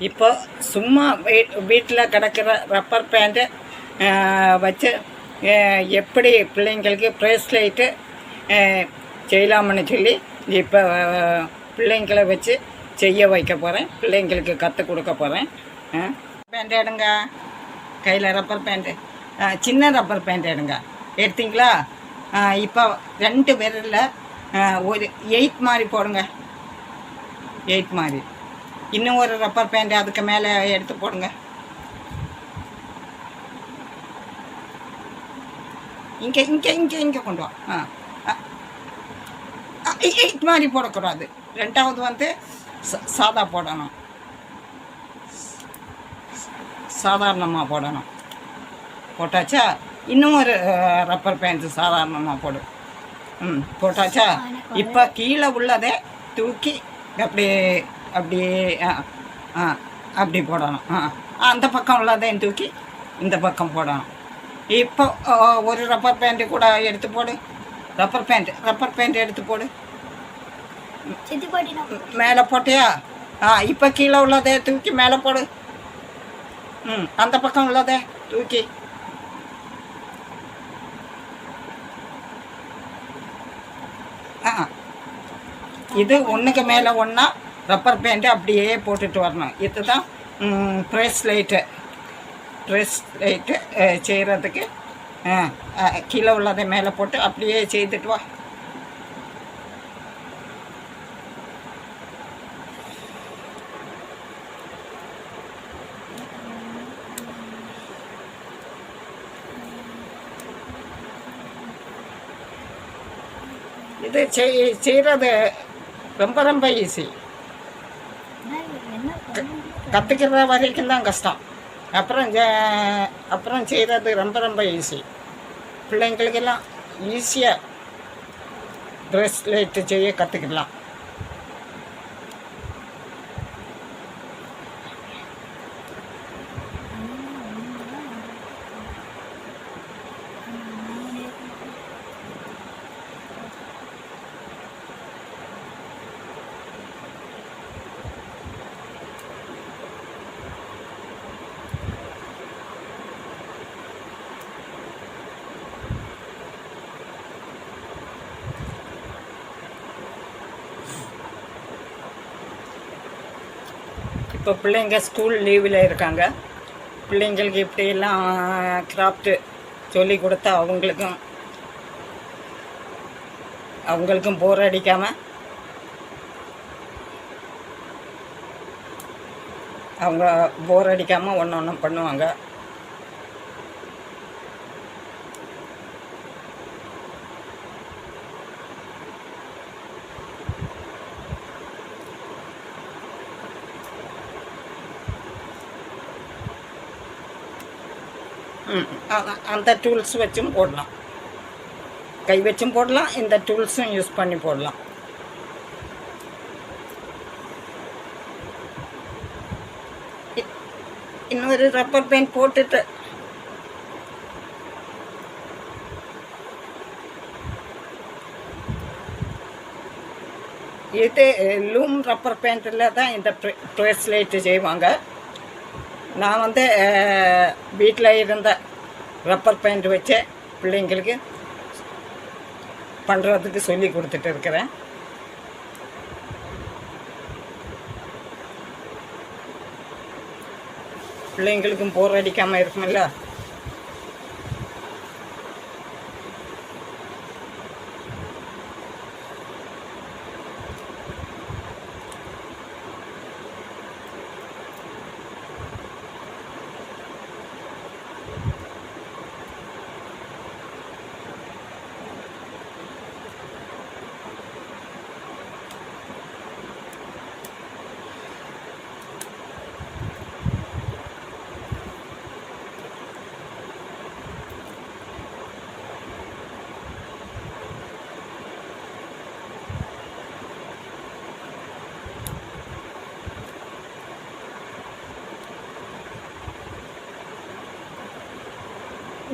இப்போ சும்மா வீட்டில் கிடக்கிற ரப்பர் பேண்ட்டு வச்சு எப்படி பிள்ளைங்களுக்கு ப்ரேஸ்லைட்டு செய்யலாம்னு சொல்லி இப்போ பிள்ளைங்களை வச்சு செய்ய வைக்க போகிறேன். பிள்ளைங்களுக்கு கற்றுக் கொடுக்க போகிறேன். பேண்ட் எடுங்க, கையில் ரப்பர் பேண்ட்டு, சின்ன ரப்பர் பேண்ட் எடுங்க. எடுத்தீங்களா? இப்போ 2 பேரில் ஒரு 8 மாதிரி போடுங்க. 8 மாதிரி. இன்னும் ஒரு ரப்பர் பேண்ட் அதுக்கு மேலே எடுத்து போடுங்க. இங்கே இங்கே இங்கே இங்கே கொண்டு வா. 8 மாதிரி போடக்கூடாது. 2வது வந்து சாதா போடணும், சாதாரணமாக போடணும். போட்டாச்சா? இன்னும் ஒரு ரப்பர் பேண்ட்டு சாதாரணமாக போடு. போட்டாச்சா? இப்போ கீழே உள்ளதே தூக்கி அப்படியே அப்படியே அப்படி போடணும். அந்த பக்கம் உள்ளதையும் தூக்கி இந்த பக்கம் போடணும். இப்போ ஒரு ரப்பர் பேண்ட்டு கூட எடுத்து போடு. ரப்பர் பேண்ட் எடுத்து போடு. மேலே போட்டியா? இப்போ கீழே உள்ளதே தூக்கி மேலே போடு. அந்த பக்கம் உள்ளதே தூக்கி. இது ஒன்றுக்கு மேலே ஒன்றா ரப்பர் பேண்ட்டு அப்படியே போட்டுட்டு வரணும். இதுதான் ப்ரேஸ்லைட்டு செய்கிறதுக்கு. கீழே உள்ளதை மேலே போட்டு அப்படியே செய்துட்டு வா. இது செய்கிறது ரொம்ப ரொம்ப ஈஸி. கற்றுக்கிற வரைக்கும் தான் கஷ்டம். அப்புறம் செய்கிறது ரொம்ப ரொம்ப ஈஸி. பிள்ளைங்களுக்கெல்லாம் ஈஸியாக ப்ரேஸ்லைட்டு செய்ய கற்றுக்கலாம். இப்போ பிள்ளைங்க ஸ்கூல் லீவில் இருக்காங்க. பிள்ளைங்களுக்கு இப்படியெல்லாம் கிராஃப்ட்டு சொல்லி கொடுத்தா அவங்களுக்கும் போர் அடிக்காமல் ஒன்று பண்ணுவாங்க. அந்த டூல்ஸ் வச்சும் போடலாம், கை வச்சும் போடலாம், இந்த டூல்ஸும் யூஸ் பண்ணி போடலாம். இன்னொரு ரப்பர் பேண்ட் போட்டுட்டு இது லூம் ரப்பர் பேண்ட்டில் தான் இந்த ப்ரேஸ்லைட்டு செய்வாங்க. நான் வந்து வீட்டில் இருந்த ரப்பர் பேண்ட் வச்சு பிள்ளைங்களுக்கு பண்ணுறதுக்கு சொல்லி கொடுத்துட்டு இருக்கிறேன். பிள்ளைங்களுக்கும் போர் அடிக்காமல் இருக்குமில்ல.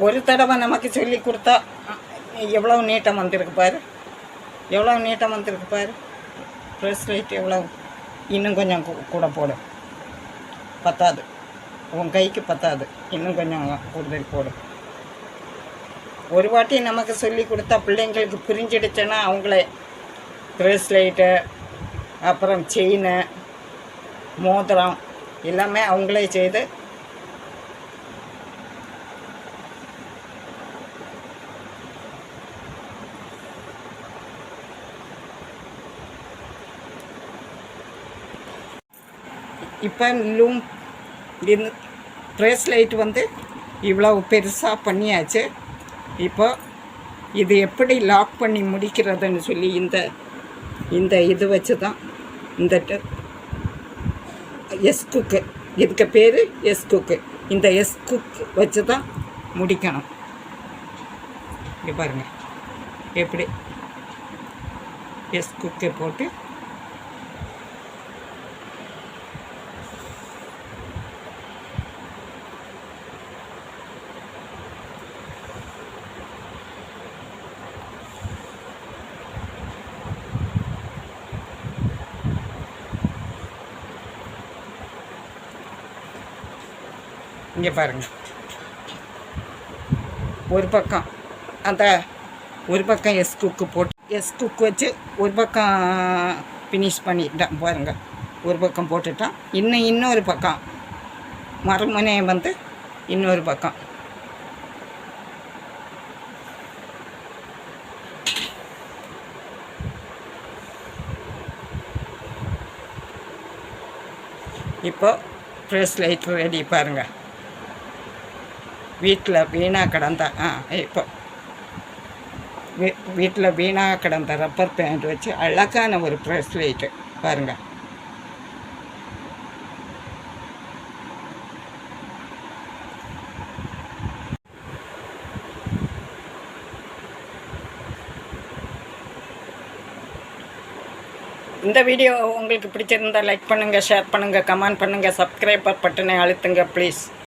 ஒரு தடவை நமக்கு சொல்லி கொடுத்தா எவ்வளோ நீட்டம் வந்திருக்கு பாரு, எவ்வளோ நீட்டம் வந்திருக்கு பாரு. ப்ரெஸ் லைட் எவ்வளோ, இன்னும் கொஞ்சம் கூட போடும். பத்தாது, உன் கைக்கு பத்தாது, இன்னும் கொஞ்சம் கூடுதல் போடும். ஒரு வாட்டி நமக்கு சொல்லி கொடுத்தா பிள்ளைங்களுக்கு புரிஞ்சிடுச்சுன்னா அவங்களே ப்ரேஸ்லைட்டு, அப்புறம் செயின், மோதிரம் எல்லாமே அவங்களே செய்து இப்போ லூம் இந்த ப்ரேஸ்லைட் வந்து இவ்வளோ பெருசாக பண்ணியாச்சு. இப்போ இது எப்படி லாக் பண்ணி முடிக்கிறதுன்னு சொல்லி இந்த இது வச்சு தான் இந்த எஸ் குக்கு, இதுக்கு பேர் எஸ் குக்கு, இந்த எஸ் குக் வச்சு தான் முடிக்கணும். இங்கே பாருங்கள் எப்படி எஸ் குக்கை போட்டு இங்கே பாருங்கள். ஒரு பக்கம் ஒரு பக்கம் எஸ் குக்கு போட்டு எஸ் குக் வச்சு ஒரு பக்கம் ஃபினிஷ் பண்ணிட்டேன் பாருங்கள். ஒரு பக்கம் போட்டுட்டான். இன்னொரு பக்கம் மறுமுனை வந்து இன்னொரு பக்கம் இப்போ ப்ரேஸ்லைட் ரெடி பாருங்கள். வீட்டில் வீணாக கிடந்த இப்போ வீட்டில் வீணாக கிடந்த ரப்பர் பேண்ட் வச்சு அழகான ஒரு ப்ரேஸ்லைட்டு பாருங்கள். இந்த வீடியோ உங்களுக்கு பிடிச்சிருந்தால் லைக் பண்ணுங்கள், ஷேர் பண்ணுங்கள், கமெண்ட் பண்ணுங்கள், சப்ஸ்கிரைபர் பட்டனை அழுத்துங்க ப்ளீஸ்.